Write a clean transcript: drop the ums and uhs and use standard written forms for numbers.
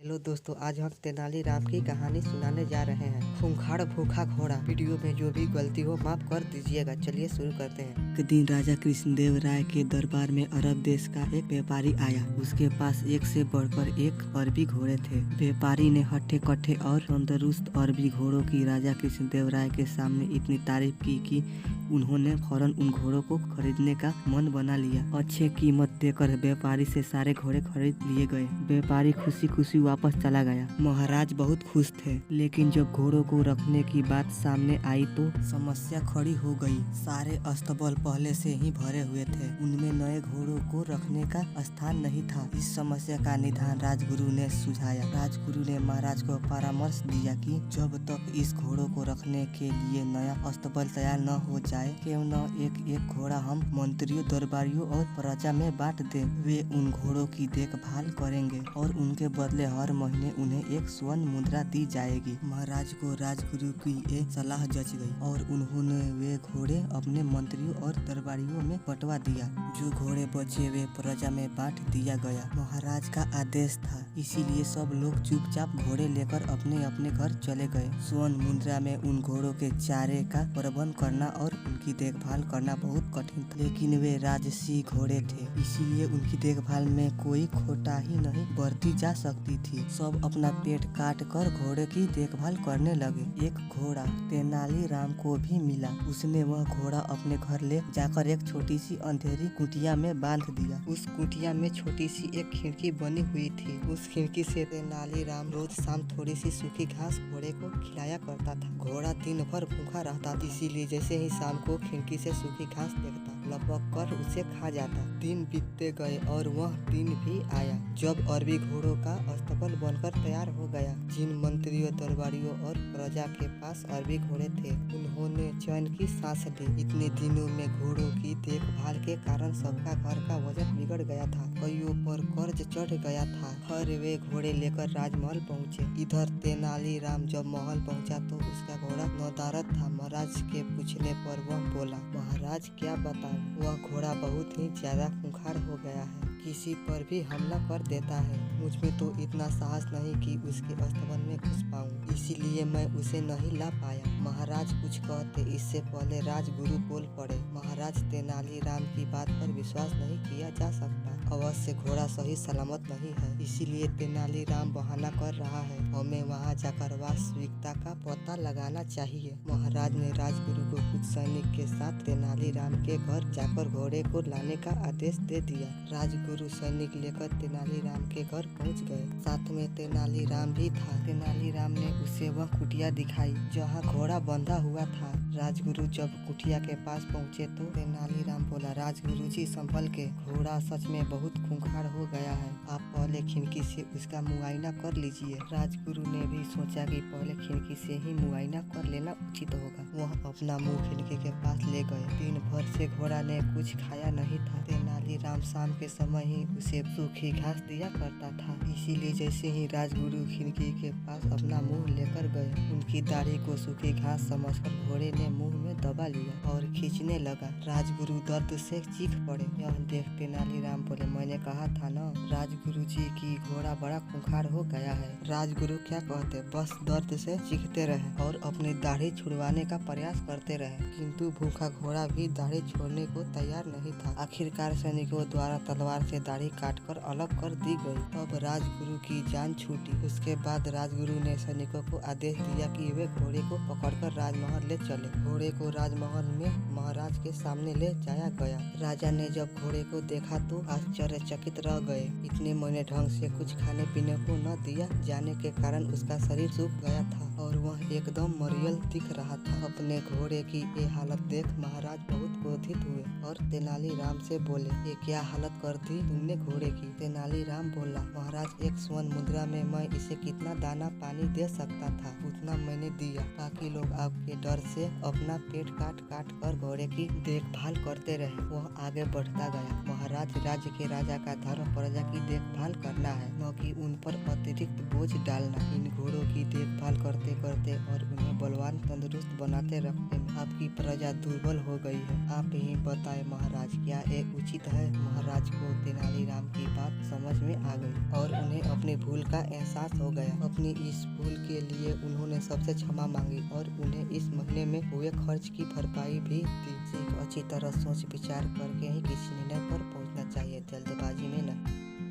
Hello दोस्तों, आज हम तेनाली राम की कहानी सुनाने जा रहे हैं। खूंखार भूखा घोड़ा। वीडियो में जो भी गलती हो माफ कर दीजिएगा। चलिए शुरू करते हैं। एक दिन राजा कृष्णदेव राय के दरबार में अरब देश का एक व्यापारी आया। उसके पास एक से बढ़कर एक अरबी घोड़े थे। व्यापारी ने हट्टे कट्टे और तंदुरुस्त अरबी घोड़ों की राजा कृष्णदेव राय के सामने इतनी तारीफ की कि उन्होंने फौरन उन घोड़ों को खरीदने का मन बना लिया। अच्छे कीमत देकर व्यापारी से सारे घोड़े खरीद लिए गए। व्यापारी खुशी खुशी वापस चला गया। महाराज बहुत खुश थे, लेकिन जब घोड़ों को रखने की बात सामने आई तो समस्या खड़ी हो गई। सारे अस्तबल पहले से ही भरे हुए थे, उनमें नए घोड़ों को रखने का स्थान नहीं था। इस समस्या का निदान राजगुरु ने सुझाया। राजगुरु ने महाराज को परामर्श दिया कि जब तक इस घोड़ों को रखने के लिए नया अस्तबल तैयार न हो जाए, क्यों न एक एक घोड़ा हम मंत्रियों, दरबारियों और प्रजा में बांट दें। वे उन घोड़ों की देखभाल करेंगे और उनके बदले हर महीने उन्हें एक स्वर्ण मुद्रा दी जाएगी। महाराज को राजगुरु की ये सलाह जच गई और उन्होंने वे घोड़े अपने मंत्रियों और दरबारियों में बंटवा दिया। जो घोड़े बचे वे प्रजा में बांट दिया गया। महाराज का आदेश था, इसीलिए सब लोग चुपचाप घोड़े लेकर अपने अपने घर चले गए। स्वर्ण मुद्रा में उन घोड़ों के चारे का प्रबंध करना और उनकी देखभाल करना बहुत कठिन था, लेकिन वे राजसी घोड़े थे, इसीलिए उनकी देखभाल में कोई खोटाही नहीं बरती जा सकती थी। सब अपना पेट काट कर घोड़े की देखभाल करने लगे। एक घोड़ा तेनाली राम को भी मिला। उसने वह घोड़ा अपने घर ले जाकर एक छोटी सी अंधेरी कुटिया में बांध दिया। उस कुटिया में छोटी सी एक खिड़की बनी हुई थी। उस खिड़की से तेनाली राम रोज शाम थोड़ी सी सूखी घास घोड़े को खिलाया करता था। घोड़ा दिन भर भूखा रहता, इसीलिए जैसे ही शाम को खिड़की से सूखी घास देखता, लपक कर उसे खा जाता। दिन बीतते गए और वह दिन भी आया जब अरबी घोड़ों का अस्तबल बनकर तैयार हो गया। जिन मंत्रियों, दरबारियों और प्रजा के पास अरबी घोड़े थे, उन्होंने चैन की सांस ली। इतने दिनों में घोड़ों की देखभाल के कारण सबका घर का वजन बिगड़ गया था। कईयों पर कर्ज चढ़ गया था। हर वे घोड़े लेकर राजमहल पहुँचे। इधर तेनाली राम जब महल पहुँचा तो उसका घोड़ा नदारद था। महाराज के पूछने पर वह बोला, महाराज क्या बताऊं, वह घोड़ा बहुत ही ज्यादा खूंखार हो गया है, किसी पर भी हमला कर देता है। मुझ में तो इतना साहस नहीं कि उसके अस्तबल में घुस पाऊं, इसीलिए मैं उसे नहीं ला पाया। महाराज कुछ कहते इससे पहले राजगुरु बोल पड़े, महाराज तेनाली राम की बात पर विश्वास नहीं किया जा सकता। अवश्य घोड़ा सही सलामत नहीं है, इसीलिए तेनाली राम बहाना कर रहा है। हमें वहाँ जाकर वास्तविकता का पता लगाना चाहिए। महाराज ने राजगुरु को कुछ सैनिक के साथ तेनाली राम के घर जाकर घोड़े को लाने का आदेश दे दिया। राजगुरु सैनिक लेकर तेनाली राम के घर पहुंच गए। साथ में तेनाली राम भी था। तेनाली राम ने उसे वह कुटिया दिखाई जहां घोड़ा बंधा हुआ था। राजगुरु जब कुटिया के पास पहुंचे तो तेनाली राम बोला, राजगुरु जी संभल के, घोड़ा सच में बहुत खूंखार हो गया है। आप पहले खिड़की से उसका मुआयना कर लीजिए। राजगुरु ने भी सोचा कि पहले खिड़की से ही मुआयना कर लेना उचित होगा। वह अपना मुंह खिड़की के पास ले गए। दिन भर से घोड़ा ने कुछ खाया नहीं था। तेनाली राम शाम के समय ही उसे सूखी घास दिया करता था, इसीलिए जैसे ही राजगुरु खिड़की के पास अपना मुंह लेकर गए, उनकी दाढ़ी को सूखी घास समझकर घोड़े ने मुंह में दबा लिया और खींचने लगा। राजगुरु दर्द से चीख पड़े। यह देख तेनाली राम बोले, मैंने कहा था न राजगुरु जी की घोड़ा बड़ा खूंखार हो गया है। राजगुरु क्या कहते, बस दर्द से चीखते रहे और अपनी दाढ़ी छुड़वाने का प्रयास करते रहे, किंतु भूखा घोड़ा भी दाढ़ी छोड़ने को तैयार नहीं था। आखिरकार सैनिकों द्वारा तलवार से दाढ़ी काटकर अलग कर दी गई। तब राजगुरु की जान छूटी। उसके बाद राजगुरु ने सैनिकों को आदेश दिया कि वे घोड़े को पकड़कर राजमहल ले चले। घोड़े को राजमहल में महाराज के सामने ले जाया गया। राजा ने जब घोड़े को देखा तो आश्चर्यचकित रह गए। इतने महीने ढंग से कुछ खाने पीने को न दिया जाने के कारण उसका शरीर सूख गया था और वह एकदम मरियल दिख रहा था। अपने घोड़े की ये हालत देख महाराज बहुत क्रोधित हुए और तेनाली राम से बोले, ये क्या हालत कर दी तुमने घोड़े की। तेनाली राम बोला, महाराज एक स्वर्ण मुद्रा में मैं इसे कितना दाना पानी दे सकता था उतना मैंने दिया। बाकी लोग आपके डर से अपना पेट काट काट कर घोड़े की देखभाल करते रहे। वह आगे बढ़ता गया। महाराज, राज्य के राजा का धर्म प्रजा की देखभाल करना है, न कि उन पर अतिरिक्त बोझ डालना। इन घोड़ों की देखभाल करते करते करते और उन्हें बलवान तंदुरुस्त बनाते रखने में आपकी प्रजा दुर्बल हो गई है। आप ही बताएं महाराज, क्या ये उचित है? महाराज को तेनालीराम की बात समझ में आ गई और उन्हें अपनी भूल का एहसास हो गया। अपनी इस भूल के लिए उन्होंने सबसे क्षमा मांगी और उन्हें इस महीने में हुए खर्च की भरपाई भी दी। अच्छी तरह सोच विचार करके ही किसी निर्णय पर पहुंचना चाहिए, जल्दबाजी में नहीं।